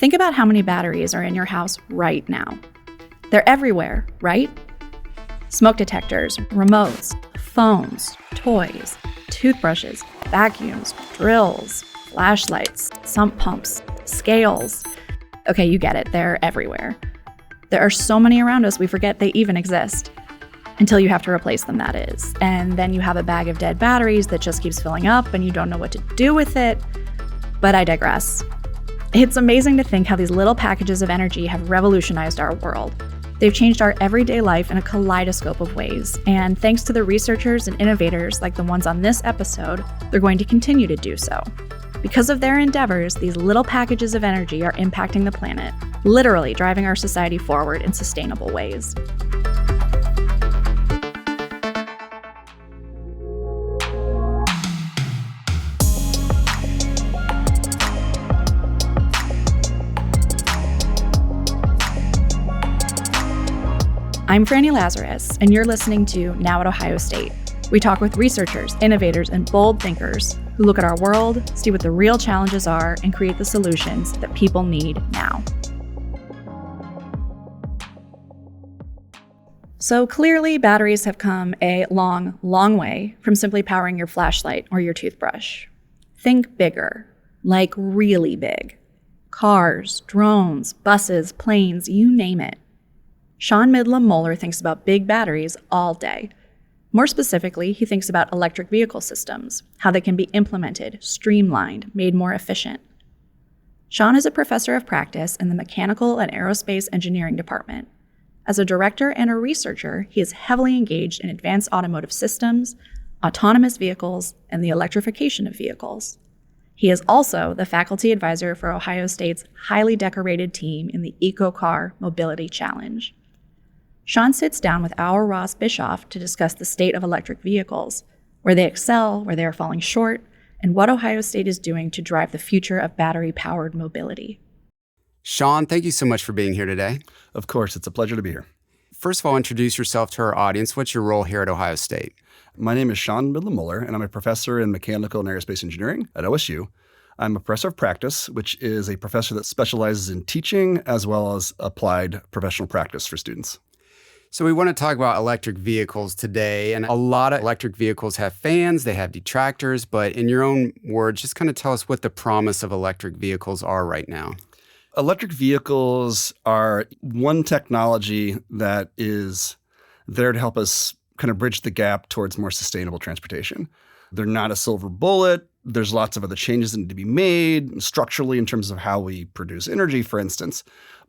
Think about how many batteries are in your house right now. They're everywhere, right? Smoke detectors, remotes, phones, toys, toothbrushes, vacuums, drills, flashlights, sump pumps, scales. Okay, you get it, they're everywhere. There are so many around us we forget they even exist. Until you have to replace them, that is. And then you have a bag of dead batteries that just keeps filling up and you don't know what to do with it. But I digress. It's amazing to think how these little packages of energy have revolutionized our world. They've changed our everyday life in a kaleidoscope of ways, and thanks to the researchers and innovators like the ones on this episode, they're going to continue to do so. Because of their endeavors, these little packages of energy are impacting the planet, literally driving our society forward in sustainable ways. I'm Franny Lazarus, and you're listening to Now at Ohio State. We talk with researchers, innovators, and bold thinkers who look at our world, see what the real challenges are, and create the solutions that people need now. So clearly, batteries have come a long, long way from simply powering your flashlight or your toothbrush. Think bigger, like really big. Cars, drones, buses, planes, you name it. Sean Midlam-Moeller thinks about big batteries all day. More specifically, he thinks about electric vehicle systems, how they can be implemented, streamlined, made more efficient. Sean is a professor of practice in the Mechanical and Aerospace Engineering Department. As a director and a researcher, he is heavily engaged in advanced automotive systems, autonomous vehicles, and the electrification of vehicles. He is also the faculty advisor for Ohio State's highly decorated team in the EcoCar Mobility Challenge. Sean sits down with our Ross Bischoff to discuss the state of electric vehicles, where they excel, where they are falling short, and what Ohio State is doing to drive the future of battery-powered mobility. Sean, thank you so much for being here today. Of course, it's a pleasure to be here. First of all, introduce yourself to our audience. What's your role here at Ohio State? My name is Sean Midlam-Moeller, and I'm a professor in Mechanical and Aerospace Engineering at OSU. I'm a professor of practice, which is a professor that specializes in teaching as well as applied professional practice for students. So we want to talk about electric vehicles today, and a lot of electric vehicles have fans, they have detractors, but in your own words, just kind of tell us what the promise of electric vehicles are right now. Electric vehicles are one technology that is there to help us kind of bridge the gap towards more sustainable transportation. They're not a silver bullet. There's lots of other changes that need to be made structurally in terms of how we produce energy, for instance.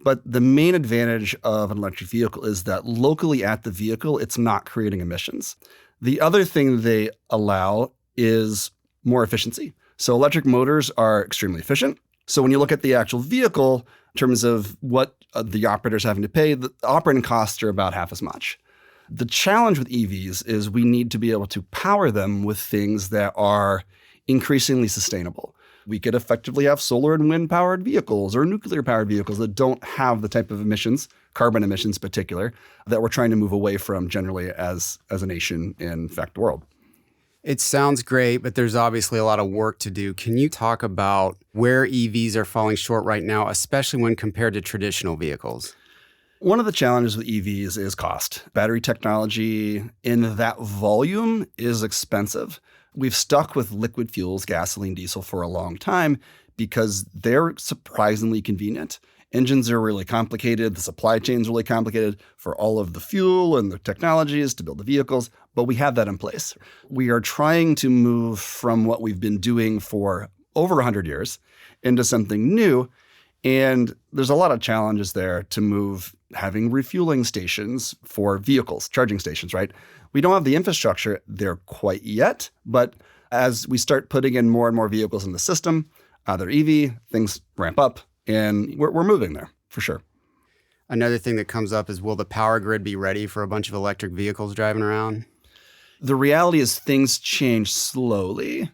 But the main advantage of an electric vehicle is that locally at the vehicle, it's not creating emissions. The other thing they allow is more efficiency. So electric motors are extremely efficient. So when you look at the actual vehicle in terms of what the operator's having to pay, the operating costs are about half as much. The challenge with EVs is we need to be able to power them with things that are increasingly sustainable. We could effectively have solar and wind powered vehicles or nuclear powered vehicles that don't have the type of emissions, carbon emissions in particular, that we're trying to move away from generally as a nation, in fact, the world. It sounds great, but there's obviously a lot of work to do. Can you talk about where EVs are falling short right now, especially when compared to traditional vehicles? One of the challenges with EVs is cost. Battery technology in that volume is expensive. We've stuck with liquid fuels, gasoline, diesel for a long time because they're surprisingly convenient. Engines are really complicated. The supply chain is really complicated for all of the fuel and the technologies to build the vehicles, but we have that in place. We are trying to move from what we've been doing for over 100 years into something new. And there's a lot of challenges there to move having refueling stations for vehicles, charging stations, right? We don't have the infrastructure there quite yet, but as we start putting in more and more vehicles in the system, they're EV, things ramp up, and we're moving there for sure. Another thing that comes up is, will the power grid be ready for a bunch of electric vehicles driving around? The reality is things change slowly.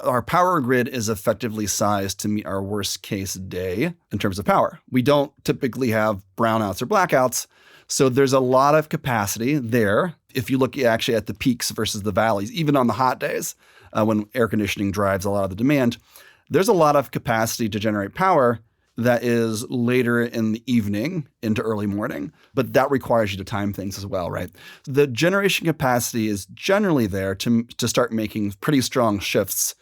Our power grid is effectively sized to meet our worst case day in terms of power. We don't typically have brownouts or blackouts, so there's a lot of capacity there. If you look actually at the peaks versus the valleys, even on the hot days when air conditioning drives a lot of the demand, there's a lot of capacity to generate power that is later in the evening into early morning, but that requires you to time things as well, right? The generation capacity is generally there to start making pretty strong shifts,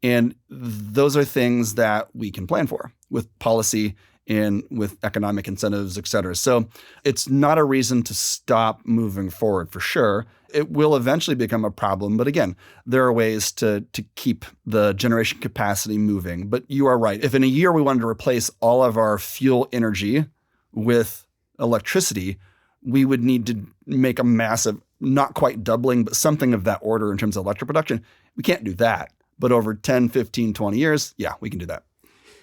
and those are things that we can plan for with policy and with economic incentives, et cetera. So it's not a reason to stop moving forward for sure. It will eventually become a problem. But again, there are ways to keep the generation capacity moving. But you are right. If in a year we wanted to replace all of our fuel energy with electricity, we would need to make a massive, not quite doubling, but something of that order in terms of electric production. We can't do that. But over 10, 15, 20 years, yeah, we can do that.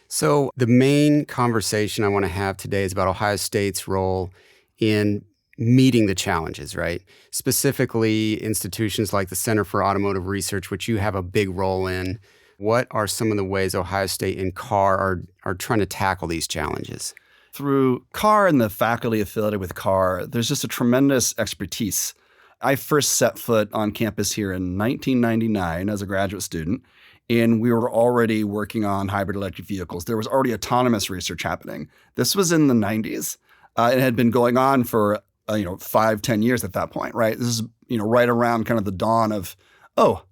So the main conversation I want to have today is about Ohio State's role in meeting the challenges, right? Specifically, institutions like the Center for Automotive Research, which you have a big role in. What are some of the ways Ohio State and CAR are trying to tackle these challenges? Through CAR and the faculty affiliated with CAR, there's just a tremendous expertise. I first set foot on campus here in 1999 as a graduate student, and we were already working on hybrid electric vehicles. There was already autonomous research happening. This was in the 90s. It had been going on for 5-10 years at that point, right? This is right around kind of the dawn of,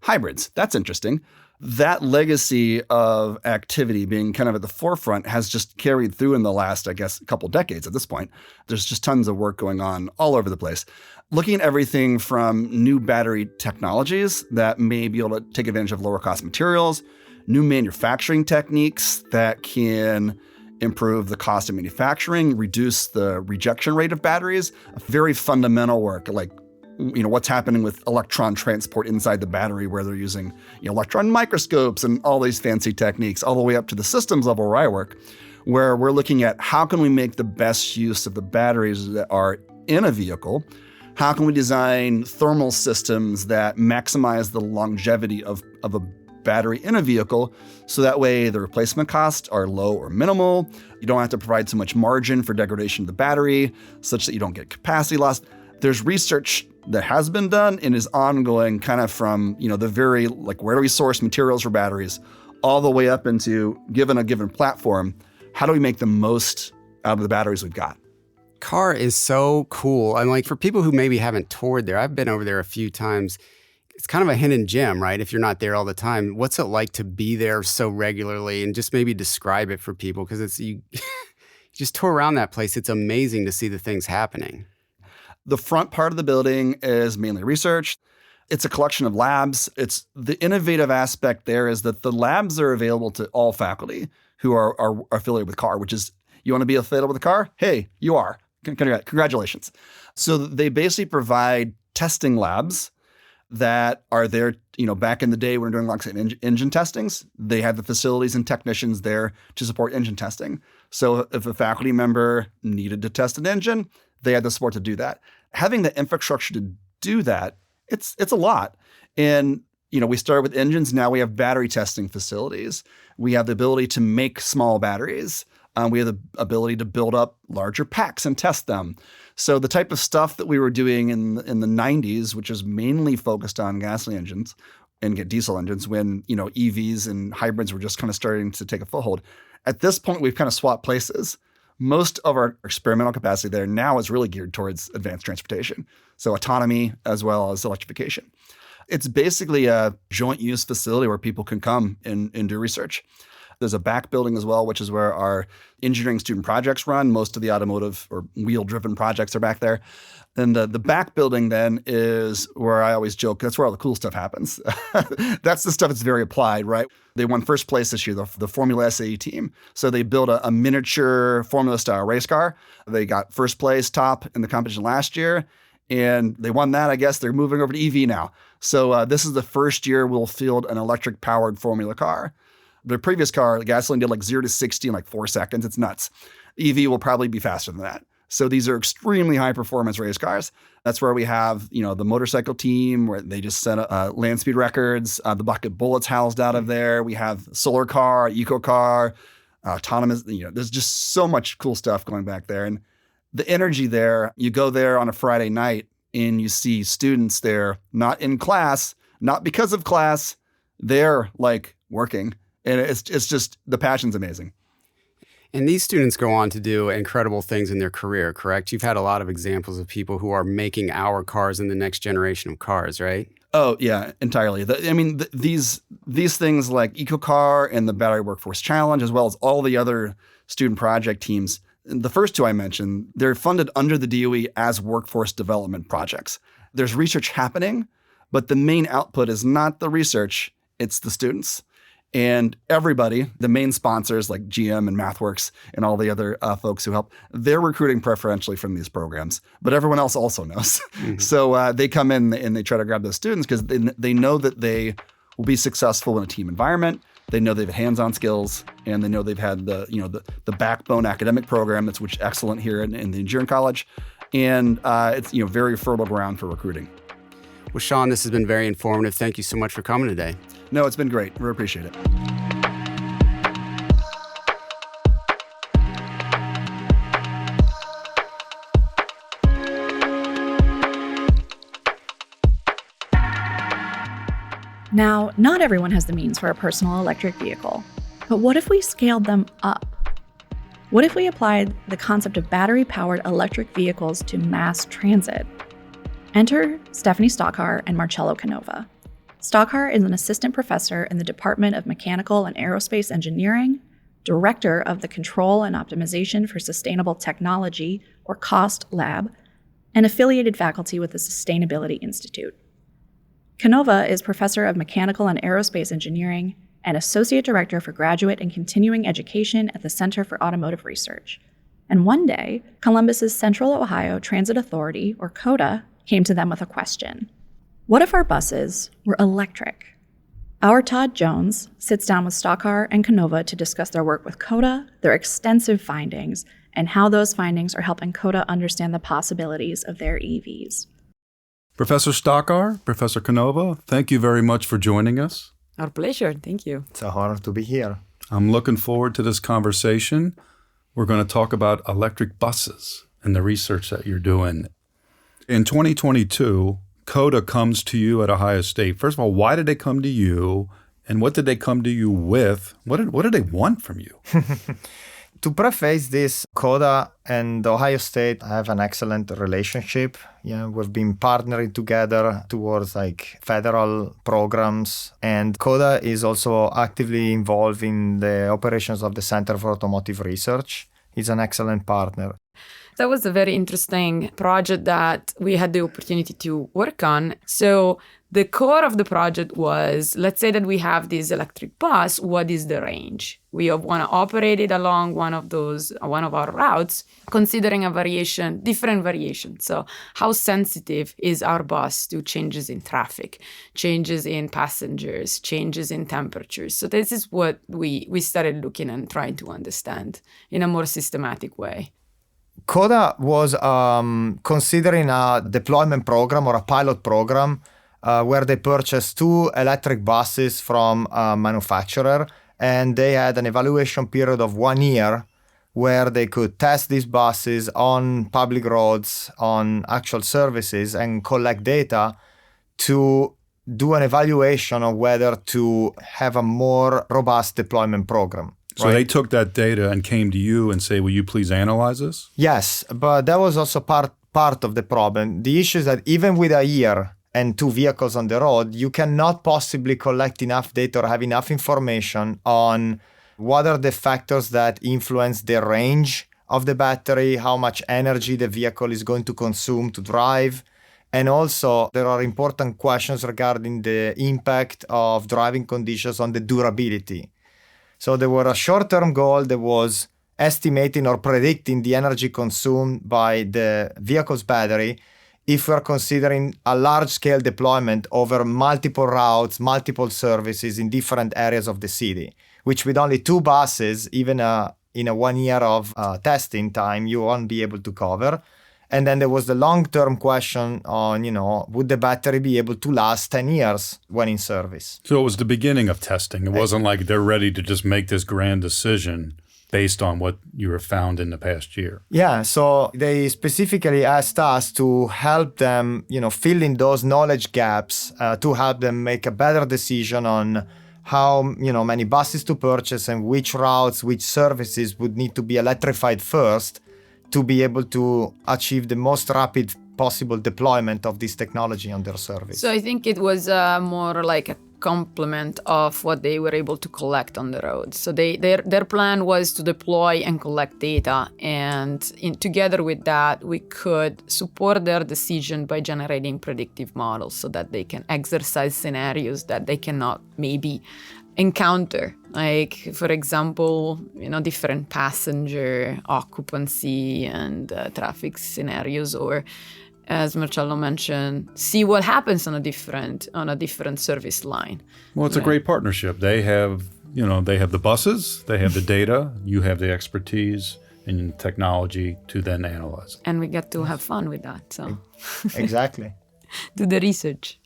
hybrids. That's interesting. That legacy of activity being kind of at the forefront has just carried through in the last, I guess, couple decades at this point. There's just tons of work going on all over the place. Looking at everything from new battery technologies that may be able to take advantage of lower cost materials, new manufacturing techniques that can improve the cost of manufacturing, reduce the rejection rate of batteries, very fundamental work like what's happening with electron transport inside the battery, where they're using electron microscopes and all these fancy techniques, all the way up to the systems level where I work, where we're looking at how can we make the best use of the batteries that are in a vehicle. How can we design thermal systems that maximize the longevity of a battery in a vehicle so that way the replacement costs are low or minimal. You don't have to provide so much margin for degradation of the battery such that you don't get capacity loss. There's research that has been done and is ongoing kind of from, the very, where do we source materials for batteries all the way up into, given a given platform, how do we make the most out of the batteries we've got? CAR is so cool. I'm for people who maybe haven't toured there, I've been over there a few times. It's kind of a hidden gem, right? If you're not there all the time, what's it like to be there so regularly, and just maybe describe it for people? Because you just tour around that place. It's amazing to see the things happening. The front part of the building is mainly research. It's a collection of labs. It's the innovative aspect there is that the labs are available to all faculty who are affiliated with CAR, which is, you want to be affiliated with the CAR? Hey, you are. Congratulations. So they basically provide testing labs that are there. Back in the day when we were doing engine testings, they had the facilities and technicians there to support engine testing. So if a faculty member needed to test an engine, they had the support to do that. Having the infrastructure to do that, it's a lot. And we started with engines. Now we have battery testing facilities. We have the ability to make small batteries. We have the ability to build up larger packs and test them. So the type of stuff that we were doing in the 90s, which is mainly focused on gasoline engines and get diesel engines when, EVs and hybrids were just kind of starting to take a foothold. At this point, we've kind of swapped places. Most of our experimental capacity there now is really geared towards advanced transportation. So autonomy as well as electrification. It's basically a joint use facility where people can come and do research. There's a back building as well, which is where our engineering student projects run. Most of the automotive or wheel-driven projects are back there. And the back building then is where I always joke, that's where all the cool stuff happens. That's the stuff that's very applied, right? They won first place this year, the Formula SAE team. So they built a miniature Formula-style race car. They got first place top in the competition last year. And they won that. I guess they're moving over to EV now. So this is the first year we'll field an electric-powered Formula car. The previous car, the gasoline did 0 to 60 in 4 seconds. It's nuts. EV will probably be faster than that. So these are extremely high performance race cars. That's where we have, the motorcycle team where they just set land speed records. The bucket bullets housed out of there. We have solar car, eco car, autonomous. There's just so much cool stuff going back there. And the energy there, you go there on a Friday night and you see students there, not in class, not because of class, they're working. And it's just, the passion's amazing. And these students go on to do incredible things in their career, correct? You've had a lot of examples of people who are making our cars in the next generation of cars, right? Oh, yeah, entirely. These things like EcoCar and the Battery Workforce Challenge, as well as all the other student project teams, the first two I mentioned, they're funded under the DOE as workforce development projects. There's research happening, but the main output is not the research, it's the students. And everybody, the main sponsors like GM and MathWorks and all the other folks who help, they're recruiting preferentially from these programs. But everyone else also knows. Mm-hmm. So they come in and they try to grab those students because they know that they will be successful in a team environment. They know they've hands-on skills, and they know they've had the backbone academic program that's which excellent here in the engineering college. And it's very fertile ground for recruiting. Well, Sean, this has been very informative. Thank you so much for coming today. No, it's been great. We appreciate it. Now, not everyone has the means for a personal electric vehicle, but what if we scaled them up? What if we applied the concept of battery-powered electric vehicles to mass transit? Enter Stephanie Stockhar and Marcello Canova. Stockhar is an assistant professor in the Department of Mechanical and Aerospace Engineering, director of the Control and Optimization for Sustainable Technology, or COST Lab, and affiliated faculty with the Sustainability Institute. Canova is professor of Mechanical and Aerospace Engineering and associate director for graduate and continuing education at the Center for Automotive Research. And one day, Columbus's Central Ohio Transit Authority, or COTA, came to them with a question. What if our buses were electric? Our Todd Jones sits down with Stockhar and Canova to discuss their work with COTA, their extensive findings, and how those findings are helping COTA understand the possibilities of their EVs. Professor Stockhar, Professor Canova, thank you very much for joining us. Our pleasure. Thank you. It's an honor to be here. I'm looking forward to this conversation. We're going to talk about electric buses and the research that you're doing. In 2022, COTA comes to you at Ohio State. First of all, why did they come to you? And what did they come to you with? What did they want from you? To preface this, COTA and Ohio State have an excellent relationship. We've been partnering together towards federal programs. And COTA is also actively involved in the operations of the Center for Automotive Research. It's an excellent partner. That was a very interesting project that we had the opportunity to work on. So the core of the project was, let's say that we have this electric bus, what is the range? We want to operate it along one of our routes, considering different variations. So how sensitive is our bus to changes in traffic, changes in passengers, changes in temperatures? So this is what we started looking and trying to understand in a more systematic way. COTA was considering a deployment program or a pilot program where they purchased 2 electric buses from a manufacturer, and they had an evaluation period of 1 year where they could test these buses on public roads, on actual services, and collect data to do an evaluation of whether to have a more robust deployment program. So they took that data and came to you and say, will you please analyze this? Yes, but that was also part of the problem. The issue is that even with a year and 2 vehicles on the road, you cannot possibly collect enough data or have enough information on what are the factors that influence the range of the battery, how much energy the vehicle is going to consume to drive. And also, there are important questions regarding the impact of driving conditions on the durability. So there were a short-term goal that was estimating or predicting the energy consumed by the vehicle's battery if we're considering a large-scale deployment over multiple routes, multiple services in different areas of the city, which with only 2 buses, even in a 1 year of testing time, you won't be able to cover. And then there was the long-term question on, would the battery be able to last 10 years when in service? So it was the beginning of testing. It wasn't like they're ready to just make this grand decision based on what you have found in the past year. Yeah, so they specifically asked us to help them, fill in those knowledge gaps, to help them make a better decision on how many buses to purchase and which routes, which services would need to be electrified first to be able to achieve the most rapid possible deployment of this technology on their service. So I think it was more like a complement of what they were able to collect on the road. So their plan was to deploy and collect data, and together with that, we could support their decision by generating predictive models so that they can exercise scenarios that they cannot maybe encounter. Like, for example, different passenger occupancy and traffic scenarios, or as Marcello mentioned, see what happens on a different service line. Well, it's a great partnership. They have the buses, they have the data, you have the expertise and technology to then analyze. And we get to have fun with that. So Exactly. do the research.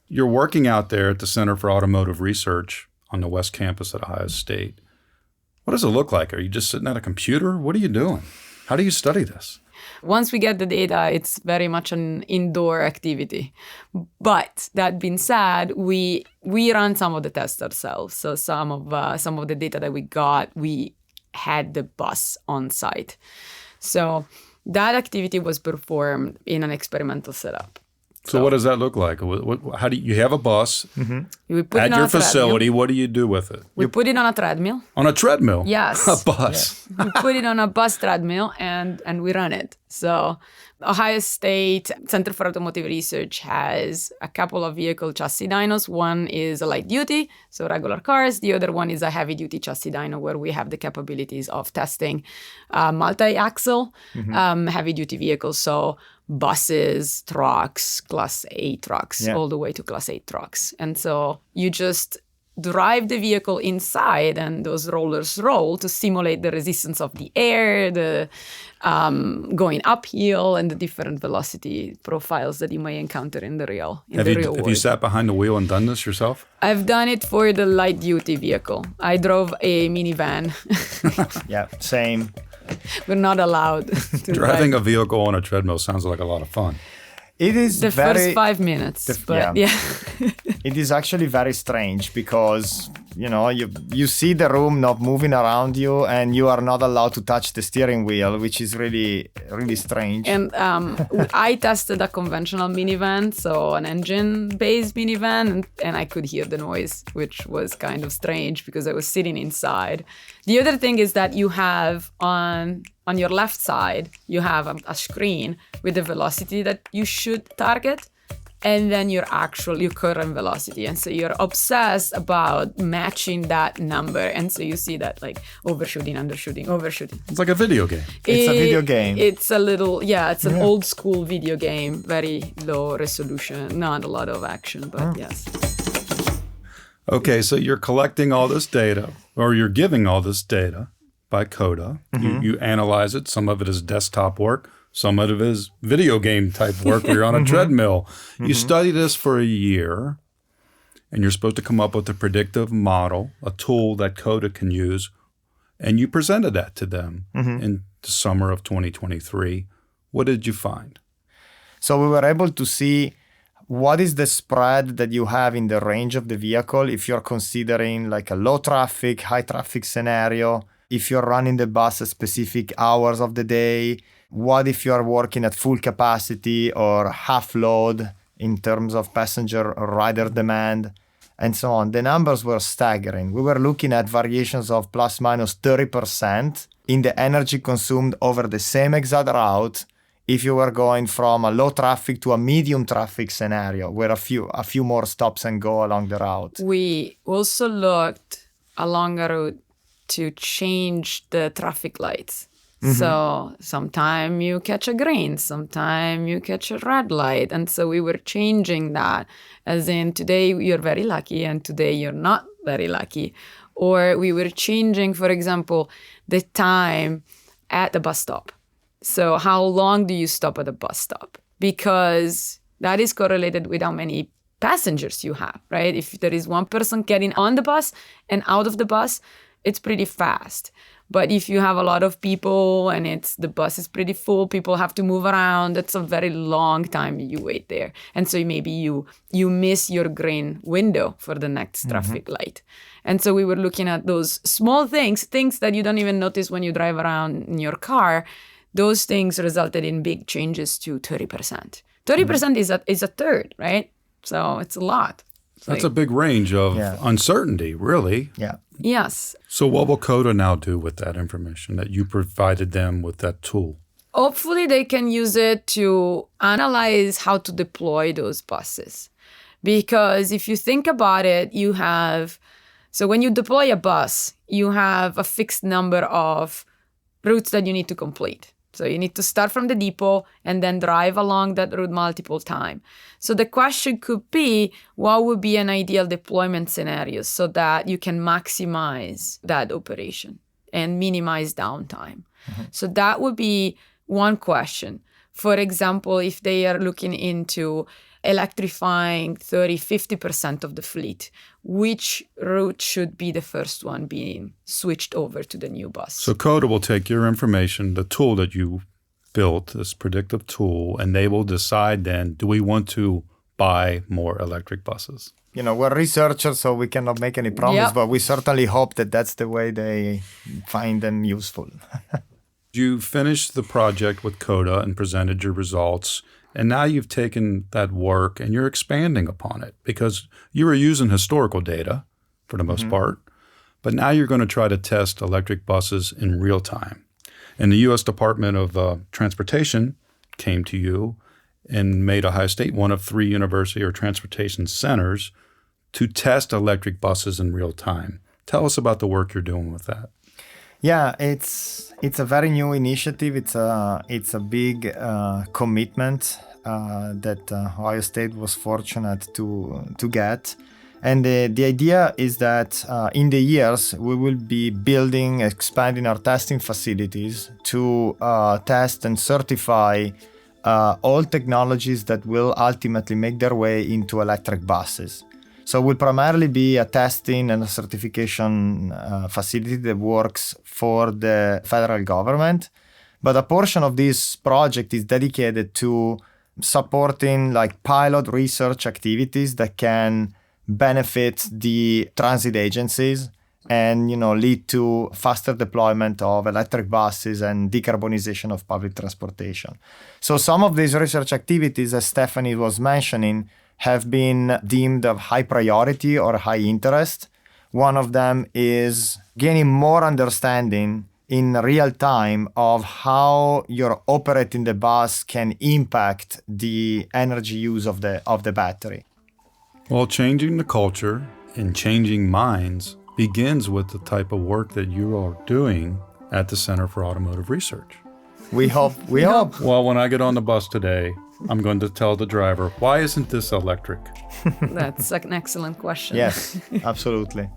You're working out there at the Center for Automotive Research on the West Campus at Ohio State. What does it look like? Are you just sitting at a computer? What are you doing? How do you study this? Once we get the data, it's very much an indoor activity. But that being said, we run some of the tests ourselves. So some of the data that we got, we had the bus on site. So that activity was performed in an experimental setup. So what does that look like? How do you have a bus We put at it on your a treadmill. facility? What do you do with it? We put it on a treadmill. On a treadmill? Yes. A bus. We put it on a bus treadmill and we run it. So Ohio State Center for Automotive Research has a couple of vehicle chassis dynos. One is a light duty, so regular cars. The other one is a heavy duty chassis dyno where we have the capabilities of testing multi-axle heavy duty vehicles. So buses, trucks, Class A trucks, all the way to Class 8 trucks. And so you just drive the vehicle inside and those rollers roll to simulate the resistance of the air, the going uphill, and the different velocity profiles that you may encounter in the real world. Have you sat behind the wheel and done this yourself? I've done it for the light duty vehicle. I drove a minivan. Yeah, same. We're not allowed to Driving drive. a vehicle on a treadmill sounds like a lot of fun. It is The very, first 5 minutes, but yeah. It is actually very strange because you see the room not moving around you and you are not allowed to touch the steering wheel, which is really, really strange. And I tested a conventional minivan, so an engine-based minivan, and I could hear the noise, which was kind of strange because I was sitting inside. The other thing is that you have on your left side, you have a screen with the velocity that you should target, and then your current velocity. And so you're obsessed about matching that number. And so you see that like overshooting, undershooting, overshooting. It's like a video game. It's a video game. It's a little, it's an old school video game, very low resolution, not a lot of action, but yes. Okay, so you're collecting all this data, or you're giving all this data by CODA. You analyze it. Some of it is desktop work. Some of it is video game type work where you're on a treadmill. You study this for a year, and you're supposed to come up with a predictive model, a tool that CODA can use, and you presented that to them in the summer of 2023. What did you find? So we were able to see what is the spread that you have in the range of the vehicle if you're considering like a low traffic, high traffic scenario, if you're running the bus at specific hours of the day. What if you are working at full capacity or half load in terms of passenger or rider demand, and so on? The numbers were staggering. We were looking at variations of plus minus 30% in the energy consumed over the same exact route if you were going from a low traffic to a medium traffic scenario where a few more stops and go along the route. We also looked along a route to change the traffic lights. So sometime you catch a green, sometime you catch a red light. And so we were changing that, as in today you're very lucky and today you're not very lucky. Or we were changing, for example, the time at the bus stop. So how long do you stop at a bus stop? Because that is correlated with how many passengers you have, right? If there is one person getting on the bus and out of the bus, it's pretty fast. But if you have a lot of people and the bus is pretty full, people have to move around, it's a very long time you wait there. And so maybe you miss your green window for the next traffic light. And so we were looking at those small things that you don't even notice when you drive around in your car. Those things resulted in big changes to 30%. 30% is a third, right? So it's a lot. That's a big range of uncertainty, really. Yeah. Yes. So what will CODA now do with that information that you provided them with that tool? Hopefully they can use it to analyze how to deploy those buses. Because if you think about it, so when you deploy a bus, you have a fixed number of routes that you need to complete. So you need to start from the depot and then drive along that route multiple times. So the question could be, what would be an ideal deployment scenario so that you can maximize that operation and minimize downtime? So that would be one question. For example, if they are looking into electrifying 30-50% of the fleet, which route should be the first one being switched over to the new bus? So CODA will take your information, the tool that you built, this predictive tool, and they will decide then, do we want to buy more electric buses? We're researchers, so we cannot make any promise, but we certainly hope that that's the way they find them useful. You finished the project with CODA and presented your results. And now you've taken that work and you're expanding upon it because you were using historical data for the most part, but now you're going to try to test electric buses in real time. And the U.S. Department of Transportation came to you and made Ohio State one of 3 university or transportation centers to test electric buses in real time. Tell us about the work you're doing with that. Yeah, it's a very new initiative. It's a big commitment that Ohio State was fortunate to get. And the idea is that in the years, we will be expanding our testing facilities to test and certify all technologies that will ultimately make their way into electric buses. So we'll primarily be a testing and a certification facility that works for the federal government. But a portion of this project is dedicated to supporting pilot research activities that can benefit the transit agencies and lead to faster deployment of electric buses and decarbonization of public transportation. So some of these research activities, as Stephanie was mentioning, have been deemed of high priority or high interest. One of them is gaining more understanding in real time of how you're operating the bus can impact the energy use of the battery. Well, changing the culture and changing minds begins with the type of work that you are doing at the Center for Automotive Research. We hope. Well, when I get on the bus today, I'm going to tell the driver, why isn't this electric? That's an excellent question. Yes, absolutely.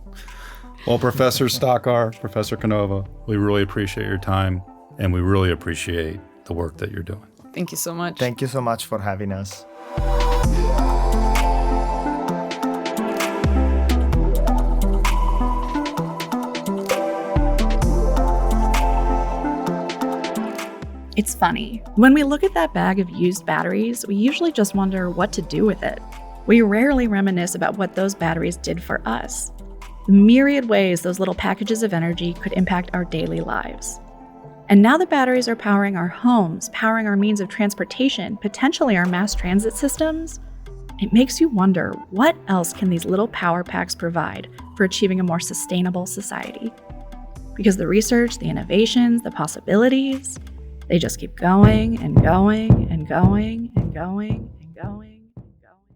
Well, Professor Stockar, Professor Canova, we really appreciate your time, and we really appreciate the work that you're doing. Thank you so much. Thank you so much for having us. It's funny. When we look at that bag of used batteries, we usually just wonder what to do with it. We rarely reminisce about what those batteries did for us. The myriad ways those little packages of energy could impact our daily lives. And now that batteries are powering our homes, powering our means of transportation, potentially our mass transit systems, it makes you wonder, what else can these little power packs provide for achieving a more sustainable society? Because the research, the innovations, the possibilities, they just keep going and going and going and going and going and going.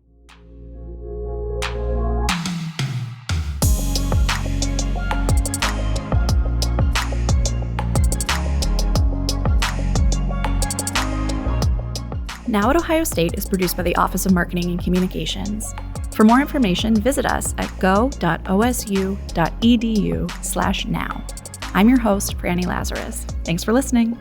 Now at Ohio State is produced by the Office of Marketing and Communications. For more information, visit us at go.osu.edu/now. I'm your host, Franny Lazarus. Thanks for listening.